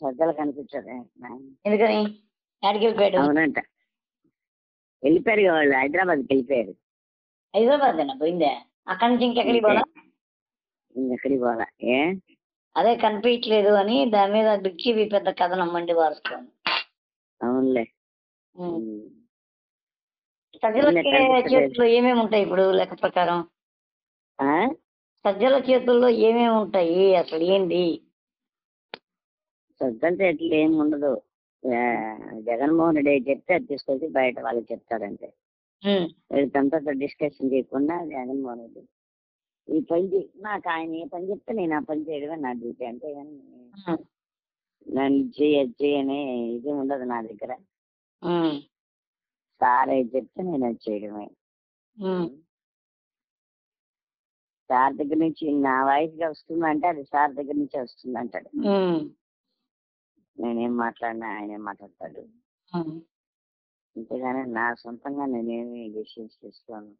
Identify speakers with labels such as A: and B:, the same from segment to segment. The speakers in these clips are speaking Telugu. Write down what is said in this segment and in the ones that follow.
A: సజ్జలు కనిపించదు.
B: ఎందుకని ఎక్కడికి వెళ్ళిపోయాడు?
A: అవునంట, వెళ్ళిపోయారు కదా వాళ్ళు, హైదరాబాద్కి వెళ్ళిపోయారు.
B: హైదరాబాద్ అన్న పోయిందే, అక్కడి నుంచి ఇంకెక్కడికి పోలా?
A: ఇంకెక్కడికి పోలా. ఏ
B: అదే కనిపించలేదు అని దాని మీద బిక్కి పెద్ద కథనం మండి వారుస్తాను.
A: అవునులే.
B: సజ్జలకి చేతుల్లో ఏమేమి ఉంటాయి ఇప్పుడు లెక్క ప్రకారం? సజ్జల చేతుల్లో ఏమేమి ఉంటాయి అసలు ఏంటి?
A: సజ్జల చేతుల్లో ఏమి ఉండదు. జగన్మోహన్ రెడ్డి చెప్తే అది తీసుకొచ్చి బయట వాళ్ళకి చెప్తారంటే వీళ్ళకంతా డిస్కషన్ చేయకుండా జగన్మోహన్ రెడ్డి ఈ పని నాకు ఆయన ఏ పని చెప్తే నేను ఆ పని చేయడమే నా డ్యూటీ. అంతే కానీ నన్ను చేయనే ఇది ఉండదు నా దగ్గర. సార్ ఏది చెప్తే నేను అది చేయడమే. సార్ దగ్గర నుంచి నా వాయిస్గా వస్తుందంటే అది సార్ దగ్గర నుంచి వస్తుంది అంటాడు. నేనేం మాట్లాడినా ఆయన ఏం మాట్లాడతాడు. అంతేగాని నా సొంతంగా నేనేమి డిసిషన్స్ తీసుకోను.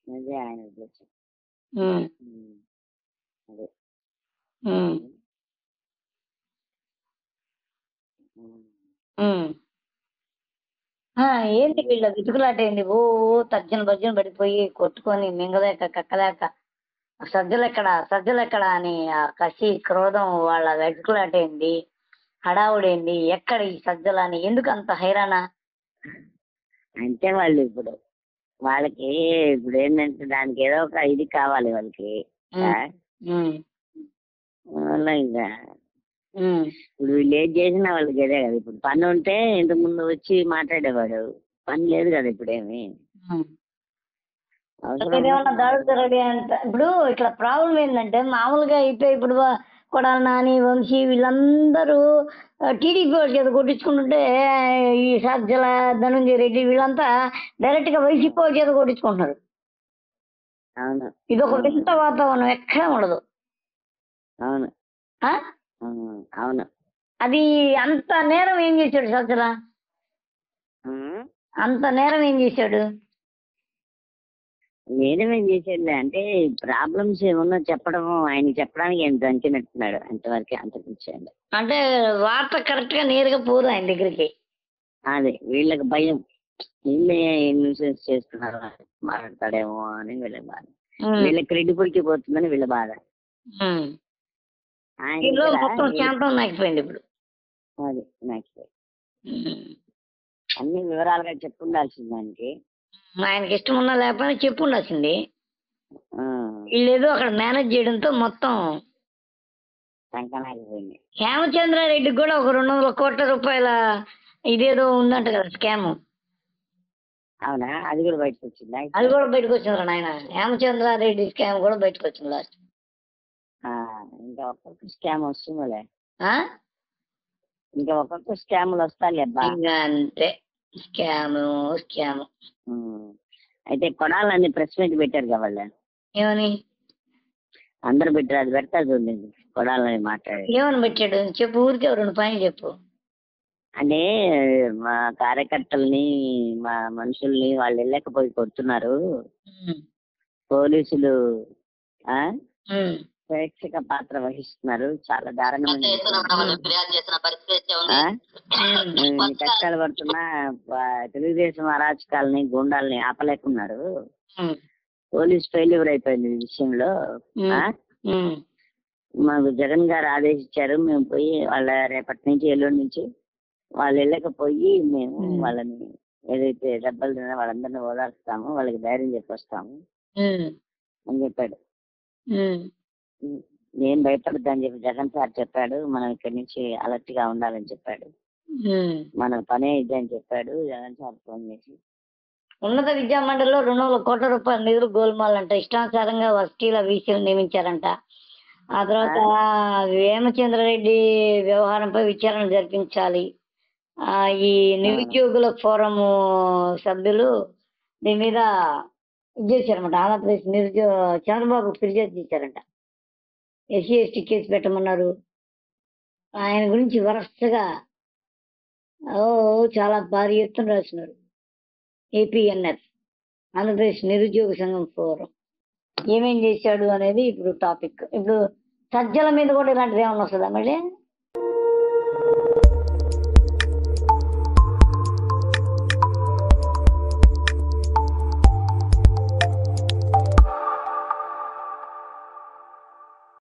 A: అదే ఆయన ఉద్దేశం. అదే
B: ఏంటి వీళ్ళ వెతుకులాట ఏంది? ఓ తర్జన భర్జన పడిపోయి కొట్టుకొని మింగలేక కక్కలేక సజ్జలెక్కడా అని ఆ కసి క్రోధం వాళ్ళ వెతుకులాట ఏంది, హడావుడేంది, ఎక్కడ ఈ సజ్జలని, ఎందుకు అంత హైరాణ?
A: అంటే వాళ్ళు ఇప్పుడు వాళ్ళకి ఇప్పుడు ఏంటంటే దానికి ఏదో ఒక ఇది కావాలి వాళ్ళకి. ఇంకా ఇప్పుడు వీళ్ళు ఏది చేసినా వాళ్ళకి అదే కదా. ఇప్పుడు పని ఉంటే ఇంత ముందు వచ్చి మాట్లాడేవాడు, పని లేదు కదా ఇప్పుడేమి.
B: రెడీ అంట. ఇప్పుడు ఇక్కడ ప్రాబ్లం ఏంటంటే మామూలుగా అయిపోయి ఇప్పుడు కొడాలి నాని, వంశీ వీళ్ళందరూ టీడీపీ వాళ్ళ చేత కొట్టించుకుంటుంటే ఈ సజ్జల, ధనంజయ రెడ్డి వీళ్ళంతా డైరెక్ట్ గా వైసీపీ వాళ్ళ చేత కొట్టించుకుంటున్నారు. ఇది ఒక వింత వాతావరణం, ఎక్కడ ఉండదు.
A: అవును అవును.
B: అది అంత నేరం ఏం చేశాడు సజ్జల? అంత నేరం ఏం చేశాడు?
A: నేనేమేం చేసేది అంటే ప్రాబ్లమ్స్ ఏమన్నా చెప్పడం, ఆయన చెప్పడానికి ఆయన దంచినట్టున్నాడు అంతవరకు, అంతకించండి.
B: అంటే వార్త కరెక్ట్ గా నేరుగా పోదు ఆయన దగ్గరికి.
A: అదే వీళ్ళకి భయం, వీళ్ళే ఇన్సూరెన్స్ చేస్తున్నారు మాట్లాడతాడేమో అని వీళ్ళ బాధ, వీళ్ళ క్రెడిబిలిటీ పోతుందని వీళ్ళ బాధ.
B: ఇప్పుడు
A: అది నెక్స్ట్ అన్ని వివరాలుగా చెప్పుండాల్సింది దానికి.
B: ఆయనకి ఇష్టం ఉన్నా లేకపోయినా చెప్పు ఉండాల్సింది. వీళ్ళేదో అక్కడ మేనేజ్ చేయడంతో మొత్తం
A: సంకనాగిపోయింది.
B: హేమచంద్రారెడ్డికి కూడా ఒక 200 కోట్ల రూపాయల ఇదేదో ఉందంట కదా స్కామ్.
A: అవునా? అది కూడా బయటకు వచ్చిందా?
B: అది కూడా బయటకు వచ్చింది నాయన. హేమచంద్రారెడ్డి స్కామ్ కూడా బయటకు వచ్చింది లాస్ట్.
A: ఇంకా ఒక్కొక్క స్కామ్ వస్తుందిలే, ఇంకా ఒక్కొక్క స్కాములు వస్తాయి అబ్బా.
B: ఇంకా అంతే స్కామ్.
A: అయితే కొడాలని ప్రెస్ మీట్ పెట్టారు కదా వాళ్ళు.
B: ఏమని?
A: అందరు పెట్టారు, అది పెడతారు చూడండి. కొడాలని మాట్లాడారు.
B: ఏమని పెట్టాడు చెప్పు, ఊరికే 2 పాయింట్లు చెప్పు.
A: అంటే మా కార్యకర్తల్ని, మా మనుషుల్ని వాళ్ళు వెళ్ళకపోయి కొడుతున్నారు, పోలీసులు ప్రేక్షక పాత్ర వహిస్తున్నారు, చాలా దారుణమైన కష్టాలు పడుతున్నా తెలుగుదేశం అరాచకాలని, గుండాలని ఆపలేకున్నారు. పోలీస్ ఫెయిల్యూర్ అయిపోయింది ఈ విషయంలో. మాకు జగన్ గారు ఆదేశించారు, మేము పోయి వాళ్ళ రేపటి నుంచి ఎల్లుండి నుంచి వాళ్ళు వెళ్ళకపోయి మేము వాళ్ళని ఏదైతే దెబ్బలు తిన్నా వాళ్ళందరినీ ఓదార్స్తాము, వాళ్ళకి ధైర్యం చెప్పొస్తాము అని చెప్పాడు. నేను భయపడద్దు అని చెప్పి జగన్ సార్ చెప్పాడు. మనం ఇక్కడి నుంచి అలర్ట్ గా ఉండాలని చెప్పాడు. మన పనే ఇది అని చెప్పాడు జగన్ సార్ ఫోన్ చేసి.
B: ఉన్నత విద్యా మండలిలో 200 కోట్ల రూపాయల నిధులు గోల్మాల్ అంట. ఇష్టానుసారంగా వర్సిటీల వీసీలు నియమించారంట. ఆ తర్వాత వేమచంద్రారెడ్డి వ్యవహారంపై విచారణ జరిపించాలి. ఈ నిరుద్యోగుల ఫోరం సభ్యులు దీని మీద ఇది చేశారన్నమాట. ఆంధ్రప్రదేశ్ చంద్రబాబు ఫిర్యాదు చేశారంట. ఎస్సీ ఎస్టీ కేసు పెట్టమన్నారు. ఆయన గురించి వరుసగా చాలా భారీ ఎత్తున రాసినారు. ఏపీఎన్ఎఫ్, ఆంధ్రప్రదేశ్ నిరుద్యోగ సంఘం ఫోరం ఏమేం చేశాడు అనేది ఇప్పుడు టాపిక్. ఇప్పుడు సజ్జల మీద కూడా ఇలాంటిది ఏమన్నా వస్తుందా మళ్ళీ?